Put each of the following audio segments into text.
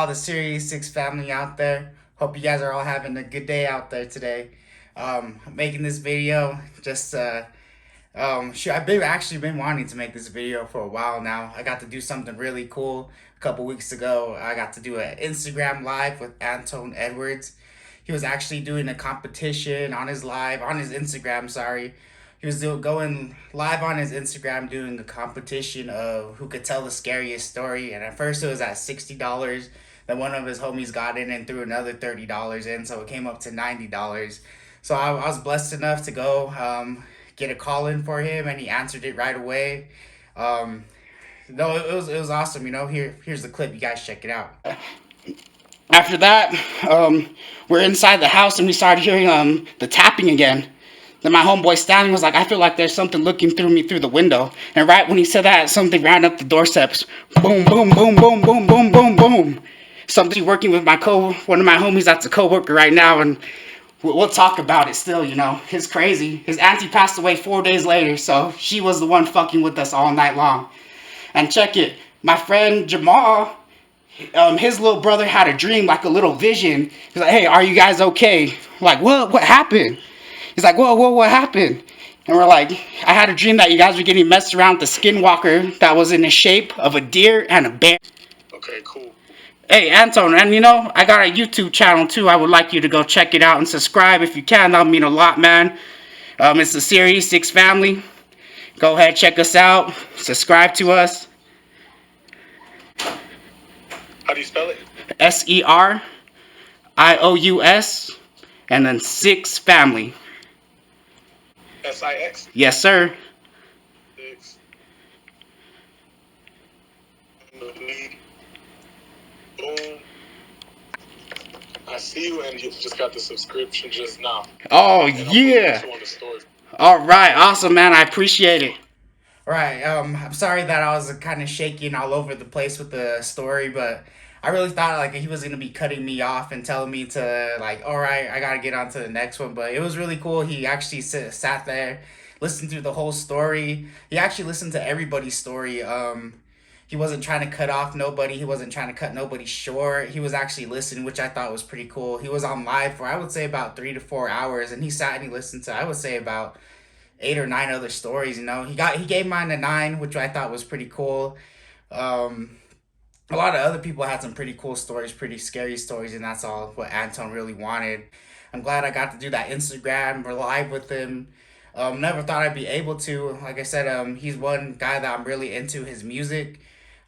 all the Series 6 family out there. Hope you guys are all having a good day out there today. I'm making this video just I've been wanting to make this video for a while now. I got to do something really cool a couple weeks ago. I got to do an Instagram live with Antoine Edwards. He was actually doing a competition on his Instagram, sorry. He was going live on his Instagram doing a competition of who could tell the scariest story. And at first it was at $60. Then one of his homies got in and threw another $30 in, so it came up to $90. So I was blessed enough to go get a call in for him, and he answered it right away. No, it was awesome. Here's the clip. You guys check it out. After that, we're inside the house and we started hearing the tapping again. Then my homeboy Stanley was like, I feel like there's something looking through me through the window. And right when he said that, something ran up the doorsteps. Boom, boom, boom, boom, boom, boom, boom, boom. Something working with one of my homies that's a coworker right now, and we'll talk about it still, It's crazy. His auntie passed away 4 days later, so she was the one fucking with us all night long. And check it, my friend Jamal, his little brother had a dream, like a little vision. He's like, hey, are you guys okay? We're like, what happened? He's like, whoa, what happened? And we're like, I had a dream that you guys were getting messed around with the Skinwalker that was in the shape of a deer and a bear. Okay, cool. Hey, Anton, and I got a YouTube channel too. I would like you to go check it out and subscribe if you can. That would mean a lot, man. It's the Series 6 family. Go ahead, check us out. Subscribe to us. How do you spell it? SERIOUS, and then 6 family. SIX? Yes, sir. 6. Boom. I see you, and you just got the subscription just now. Oh, yeah. All right, awesome, man. I appreciate it. All right, I'm sorry that I was kind of shaking all over the place with the story, but I really thought like he was gonna be cutting me off and telling me to like, all right, I gotta get on to the next one. But it was really cool. He actually sat there, listened through the whole story. He actually listened to everybody's story. He wasn't trying to cut off nobody. He wasn't trying to cut nobody short. He was actually listening, which I thought was pretty cool. He was on live for, I would say, about 3 to 4 hours, and he sat and he listened to, I would say, about 8 or 9 other stories. He gave mine a 9, which I thought was pretty cool. A lot of other people had some pretty cool stories, pretty scary stories, and that's all what Anton really wanted. I'm glad I got to do that Instagram live with him. Never thought I'd be able to. Like I said, he's one guy that I'm really into his music.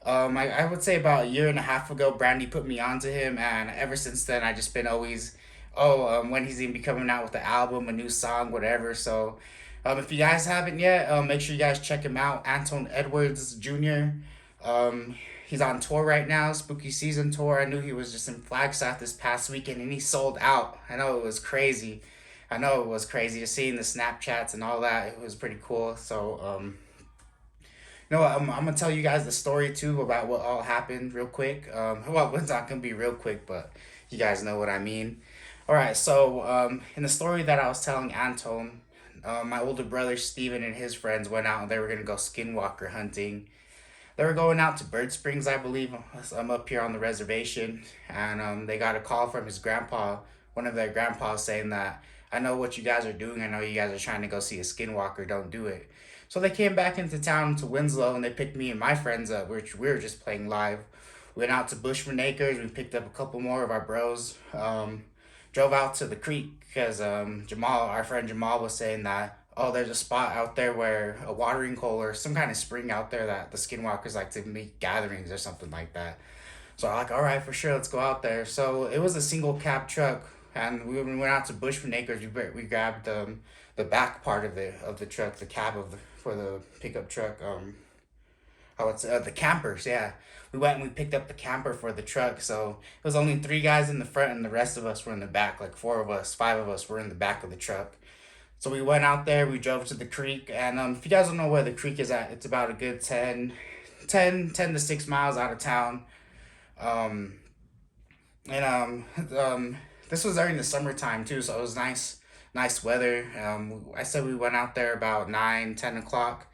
I would say about a year and a half ago, Brandy put me onto him, and ever since then, I just been always, when he's gonna be coming out with the album, a new song, whatever. So, if you guys haven't yet, make sure you guys check him out, Antoine Edwards Jr. He's on tour right now, Spooky Season tour. I knew he was just in Flagstaff this past weekend, and he sold out. I know it was crazy. Just seeing the Snapchats and all that. It was pretty cool. So, I'm going to tell you guys the story, too, about what all happened real quick. Well, it's not going to be real quick, but you guys know what I mean. All right, so in the story that I was telling Anton, my older brother, Steven, and his friends went out, and they were going to go skinwalker hunting. They were going out to Bird Springs, I believe. I'm up here on the reservation, and they got a call from his grandpa, one of their grandpas, saying that, I know what you guys are doing. I know you guys are trying to go see a skinwalker. Don't do it. So they came back into town to Winslow, and they picked me and my friends up, which we were just playing live. We went out to Bushman Acres. We picked up a couple more of our bros. Drove out to the creek because our friend Jamal was saying that, there's a spot out there where a watering hole or some kind of spring out there that the skinwalkers like to make gatherings or something like that. So I'm like, all right, for sure, let's go out there. So it was a single cab truck, and we went out to Bushman Acres. We grabbed the back part of the truck, the cab for the pickup truck. I would say the campers, yeah. We went and we picked up the camper for the truck. So it was only 3 guys in the front, and the rest of us were in the back. Like 4 of us, 5 of us were in the back of the truck. So we went out there, we drove to the creek, and if you guys don't know where the creek is at, it's about a good 10 to 6 miles out of town. This was during the summertime too, so it was nice weather. I said we went out there about 9, 10 o'clock,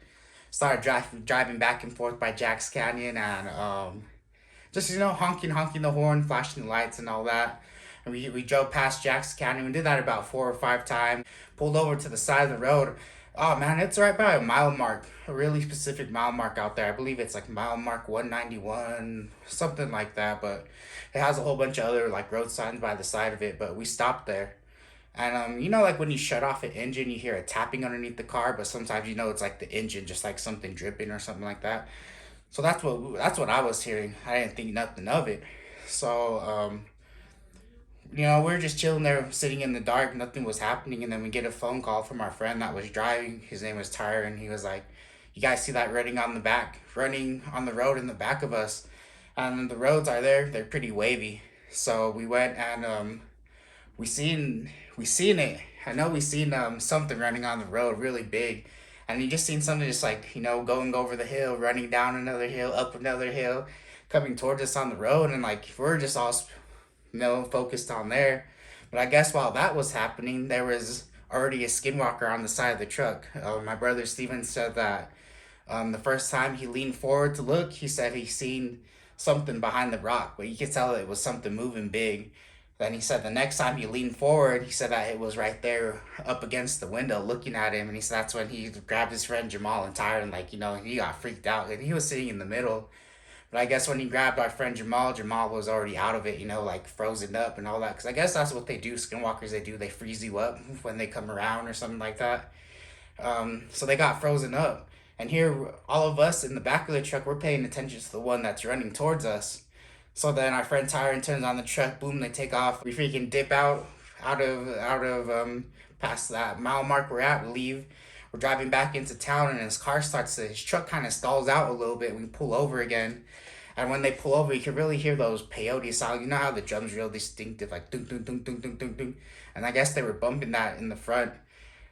started driving back and forth by Jack's Canyon, and just honking the horn, flashing the lights and all that. And we drove past Jackson County. We did that about 4 or 5 times. Pulled over to the side of the road. Oh man, it's right by a mile mark, a really specific mile mark out there. I believe it's like mile mark 191, something like that. But it has a whole bunch of other like road signs by the side of it. But we stopped there. And like when you shut off an engine, you hear a tapping underneath the car, but sometimes it's like the engine, just like something dripping or something like that. So that's what I was hearing. I didn't think nothing of it. So we were just chilling there, sitting in the dark. Nothing was happening, and then we get a phone call from our friend that was driving. His name was Tyre, and he was like, "You guys see that running on the road in the back of us?" And the roads are there; they're pretty wavy. So we went and we seen it. I know we seen something running on the road, really big, and you just seen something just like going over the hill, running down another hill, up another hill, coming towards us on the road, and like we're just all focused on there. But I guess while that was happening, there was already a skinwalker on the side of the truck. My brother Steven said that the first time he leaned forward to look, he said he seen something behind the rock, but you could tell it was something moving big. Then he said the next time he leaned forward, he said that it was right there up against the window looking at him. And he said that's when he grabbed his friend Jamal and Tyre, and he got freaked out. And he was sitting in the middle. But I guess when he grabbed our friend Jamal, Jamal was already out of it, like frozen up and all that. Because I guess that's what they do, skinwalkers, they freeze you up when they come around or something like that. So they got frozen up. And here, all of us in the back of the truck, we're paying attention to the one that's running towards us. So then our friend Tyron turns on the truck, boom, they take off. We freaking dip out of past that mile mark we're at, we leave. We're driving back into town, and his truck kind of stalls out a little bit. We pull over again. And when they pull over, you can really hear those peyote sounds. You know how the drum's real distinctive, like dunk, dunk, dunk, dunk, dunk, dunk, dunk. And I guess they were bumping that in the front.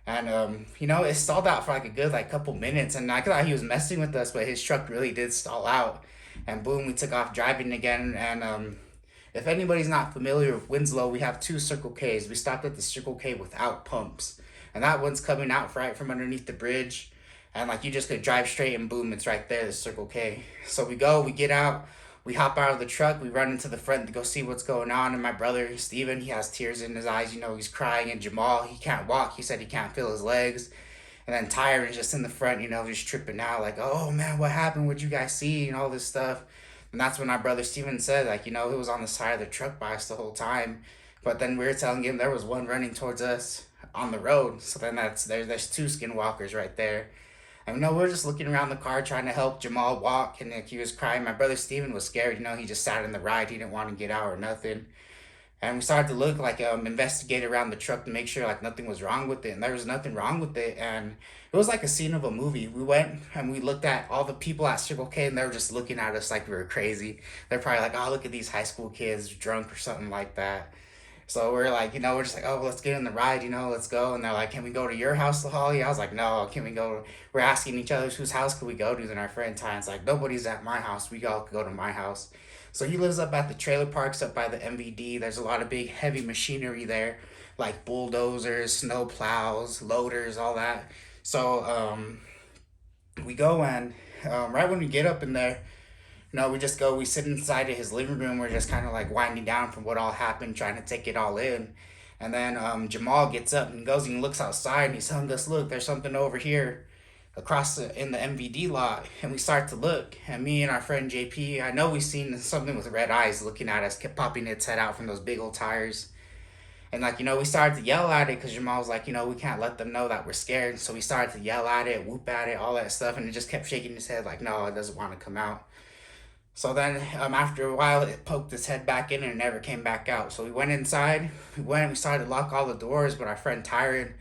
And, it stalled out for like a good couple minutes. And I thought he was messing with us, but his truck really did stall out. And boom, we took off driving again. And if anybody's not familiar with Winslow, we have 2 Circle Ks. We stopped at the Circle K without pumps. And that one's coming out right from underneath the bridge. And you just could drive straight and boom, it's right there, the Circle K. So we get out, we hop out of the truck, we run into the front to go see what's going on. And my brother, Steven, he has tears in his eyes, he's crying. And Jamal, he can't walk. He said he can't feel his legs. And then Tyron's just in the front, just tripping out, like, "Oh man, what happened? What'd you guys see?" And all this stuff. And that's when our brother Steven said, he was on the side of the truck by us the whole time. But then we were telling him there was one running towards us on the road. So then there's 2 skinwalkers right there. And we're just looking around the car trying to help Jamal walk, and he was crying. My brother Steven was scared, he just sat in the ride. He didn't want to get out or nothing. And we started to look investigate around the truck to make sure nothing was wrong with it, and there was nothing wrong with it. And it was like a scene of a movie. We went and we looked at all the people at Circle K, and they were just looking at us like we were crazy. They're probably like, "Oh, look at these high school kids drunk," or something like that. So we're we're just like, "Oh, let's get in the ride, let's go." And they're like, "Can we go to your house, Holly?" I was like, "No, can we go?" We're asking each other whose house could we go to. And our friend Ty's like, "Nobody's at my house. We all could go to my house." So he lives up at the trailer parks up by the MVD. There's a lot of big heavy machinery there, like bulldozers, snow plows, loaders, all that. So we go, and right when we get up in there, we sit inside of his living room. We're just kind of winding down from what all happened, trying to take it all in. And then Jamal gets up and goes and looks outside, and he's telling us, "Look, there's something over here in the MVD lot." And we start to look, and me and our friend JP, I know we seen something with red eyes looking at us, kept popping its head out from those big old tires. And we started to yell at it because Jamal was like, "We can't let them know that we're scared." So we started to yell at it, whoop at it, all that stuff, and it just kept shaking his head like, "No, it doesn't want to come out." So then after a while, it poked its head back in and it never came back out. So we went inside, we started to lock all the doors, but our friend Tyron,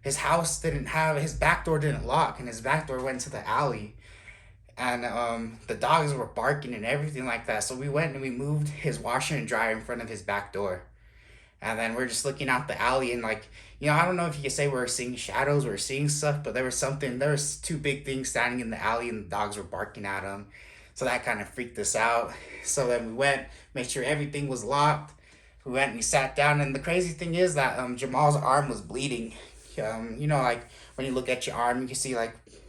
his back door didn't lock, and his back door went to the alley. And the dogs were barking and everything like that. So we went and we moved his washer and dryer in front of his back door. And then we're just looking out the alley, and I don't know if you could say we were seeing shadows, we were seeing stuff, but there was 2 big things standing in the alley, and the dogs were barking at them. So that kind of freaked us out. So then we went, made sure everything was locked. We went and we sat down, and the crazy thing is that Jamal's arm was bleeding. When you look at your arm, you can see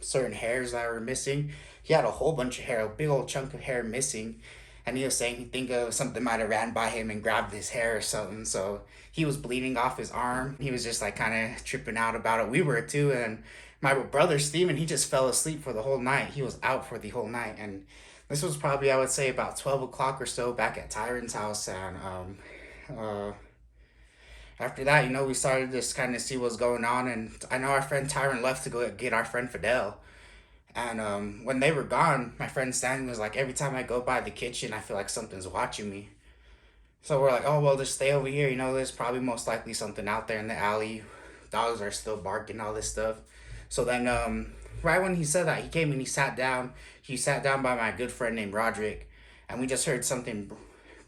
certain hairs that were missing. He had a whole bunch of hair, a big old chunk of hair missing. and he was saying he think of something might have ran by him and grabbed his hair or something. So he was bleeding off his arm. He was just like kind of tripping out about it. We were too, and my brother Steven, he just fell asleep for the whole night. He was out for the whole night, and this was probably, I would say, about 12 o'clock or so back at Tyron's house. And after that, we started to just kind of see what's going on. And I know our friend Tyron left to go get our friend Fidel. And when they were gone, my friend Stanley was like, every time I go by the kitchen, I feel like something's watching me. So we're like, oh, well, just stay over here. There's probably most likely something out there in the alley. Dogs are still barking, all this stuff. So then, right when he said that, he came and he sat down. He sat down by my good friend named Roderick. And we just heard something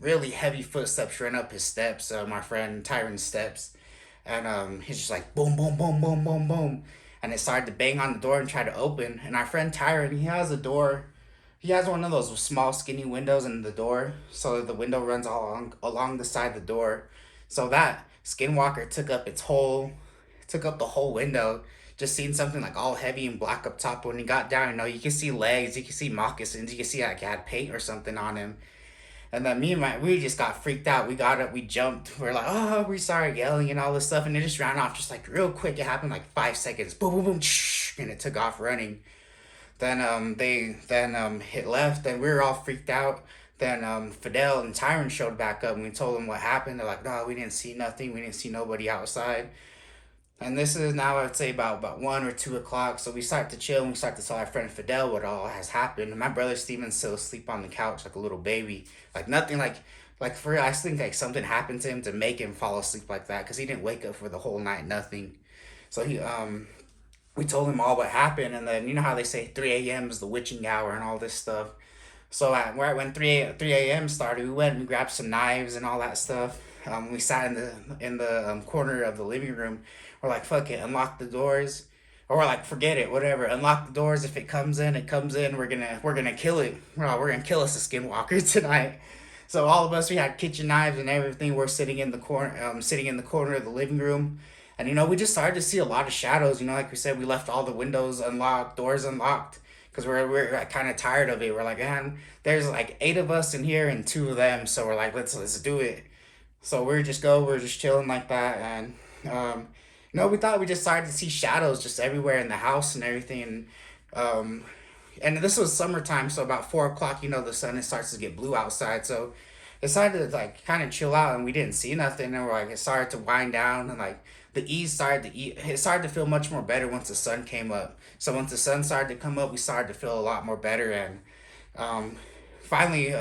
really heavy footsteps run up his steps, my friend Tyron's steps. And he's just like, boom, boom, boom, boom, boom, boom. And it started to bang on the door and try to open. And our friend Tyron, he has a door. He has one of those small, skinny windows in the door, so the window runs all along the side of the door. So that Skinwalker took up the whole window. Just seeing something like all heavy and black up top. When he got down, you can see legs, you can see moccasins, you can see like he had paint or something on him. And then we just got freaked out. We got up, we jumped. We're like, oh, we started yelling and all this stuff, and it just ran off just like real quick. It happened like 5 seconds. Boom, boom, boom, shh, and it took off running. Then it left, and we were all freaked out. Then Fidel and Tyron showed back up, and we told them what happened. They're like, no, we didn't see nothing. We didn't see nobody outside. And this is now, I'd say, about 1 or 2 o'clock. So we start to chill, and we start to tell our friend Fidel what all has happened. And my brother Steven's still asleep on the couch like a little baby. Like nothing, like for real, I just think like something happened to him to make him fall asleep like that, because he didn't wake up for the whole night, nothing. So we told him all what happened, and then you know how they say 3 a.m. is the witching hour and all this stuff. So right when 3 a.m. started, we went and grabbed some knives and all that stuff. We sat in the corner of the living room. We're like, fuck it, unlock the doors, or we're like, forget it, whatever. Unlock the doors. If it comes in, it comes in. We're gonna kill it. We're gonna kill us a Skinwalker tonight. So all of us, we had kitchen knives and everything. We're sitting in the corner of the living room. And we just started to see a lot of shadows. Like we said, we left all the windows unlocked, doors unlocked, because we're kind of tired of it. We're like, man, there's like 8 of us in here and 2 of them, so we're like, let's do it. So we're just chilling like that, and we thought we just started to see shadows just everywhere in the house and everything, and this was summertime, so about 4 o'clock, the sun starts to get blue outside, so it decided to like kind of chill out, and we didn't see nothing, and we're like, it started to wind down, and like it started to feel much more better once the sun came up. So once the sun started to come up, we started to feel a lot more better, and finally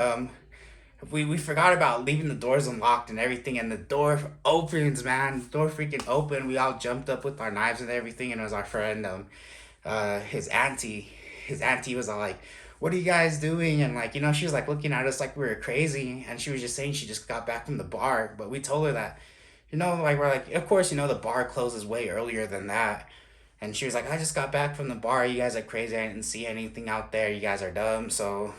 we forgot about leaving the doors unlocked and everything, and the door opens, man. The door freaking opened. We all jumped up with our knives and everything, and it was our friend, his auntie. His auntie was all like, what are you guys doing? And like, she was like looking at us like we were crazy, and she was just saying she just got back from the bar. But we told her that, like, we're like, of course, the bar closes way earlier than that. And she was like, I just got back from the bar. You guys are crazy. I didn't see anything out there. You guys are dumb. So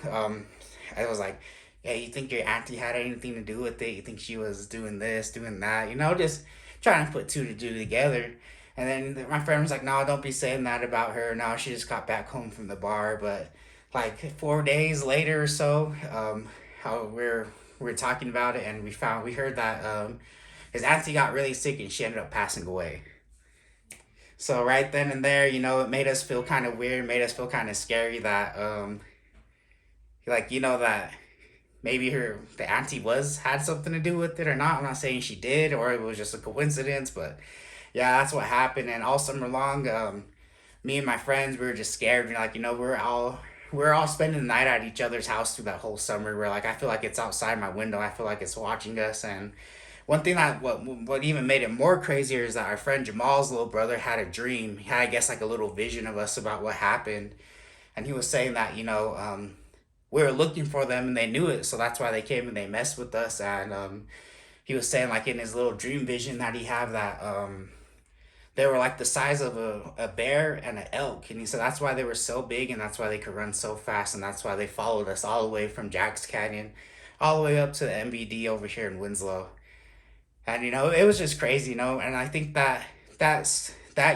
I was like, yeah, you think your auntie had anything to do with it? You think she was doing this, doing that? Just trying to put 2 to 2 together. And then my friend was like, no, don't be saying that about her. No, she just got back home from the bar. But like 4 days later or so, how we're talking about it, and we heard that his auntie got really sick and she ended up passing away. So right then and there, it made us feel kind of weird, made us feel kind of scary that that maybe the auntie had something to do with it or not. I'm not saying she did or it was just a coincidence, but yeah, that's what happened. And all summer long, me and my friends, we were just scared. Like, we're all spending the night at each other's house through that whole summer. We're like, I feel like it's outside my window. I feel like it's watching us. And one thing what even made it more crazier is that our friend Jamal's little brother had a dream. He had, I guess, like a little vision of us about what happened. And he was saying that, we were looking for them and they knew it. So that's why they came and they messed with us. And he was saying like in his little dream vision that he had that they were like the size of a bear and an elk. And he said that's why they were so big and that's why they could run so fast. And that's why they followed us all the way from Jack's Canyon all the way up to the MBD over here in Winslow. And, it was just crazy, and I think that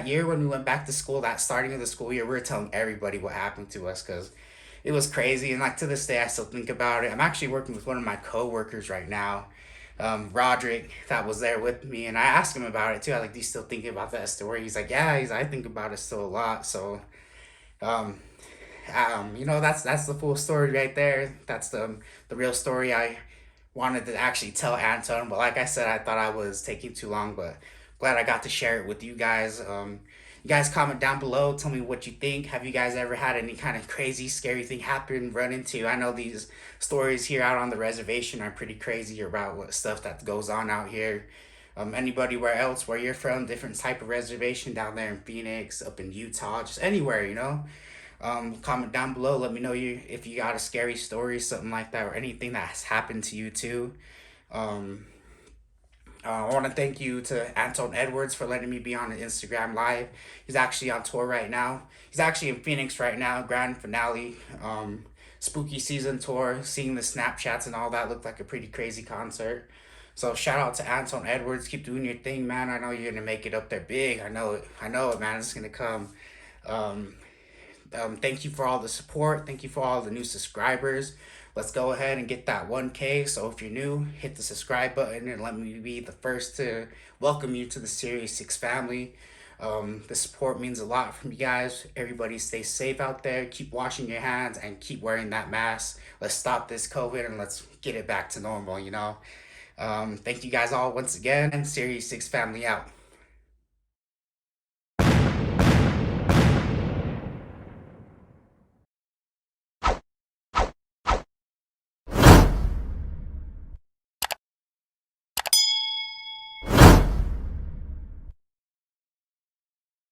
year when we went back to school, that starting of the school year, we were telling everybody what happened to us, because it was crazy, and like to this day, I still think about it. I'm actually working with one of my coworkers right now, Roderick, that was there with me, and I asked him about it too. I was like, "Do you still thinking about that story?" He's like, "Yeah." I think about it still a lot. So, um, that's the full story right there. That's the real story I wanted to actually tell Anton, but like I said, I thought I was taking too long, but glad I got to share it with you guys. You guys comment down below, tell me what you think. Have you guys ever had any kind of crazy, scary thing happen, run into? I know these stories here out on the reservation are pretty crazy about what stuff that goes on out here. Anybody where else where you're from, different type of reservation down there in Phoenix, up in Utah, just anywhere, comment down below. Let me know if you got a scary story, something like that, or anything that has happened to you too. Um, I want to thank you to Antoine Edwards for letting me be on the Instagram live. He's actually on tour right now. He's actually in Phoenix right now, grand finale, spooky season tour. Seeing the Snapchats and all that looked like a pretty crazy concert. So shout out to Antoine Edwards. Keep doing your thing, man. I know you're gonna make it up there big. I know it. I know it, man. It's gonna come. Um, Thank you for all the support. Thank you for all the new subscribers. Let's go ahead and get that 1K. So if you're new, hit the subscribe button and let me be the first to welcome you to the Series 6 family. The support means a lot from you guys. Everybody stay safe out there. Keep washing your hands and keep wearing that mask. Let's stop this COVID and let's get it back to normal. Thank you guys all once again. And Series 6 family out.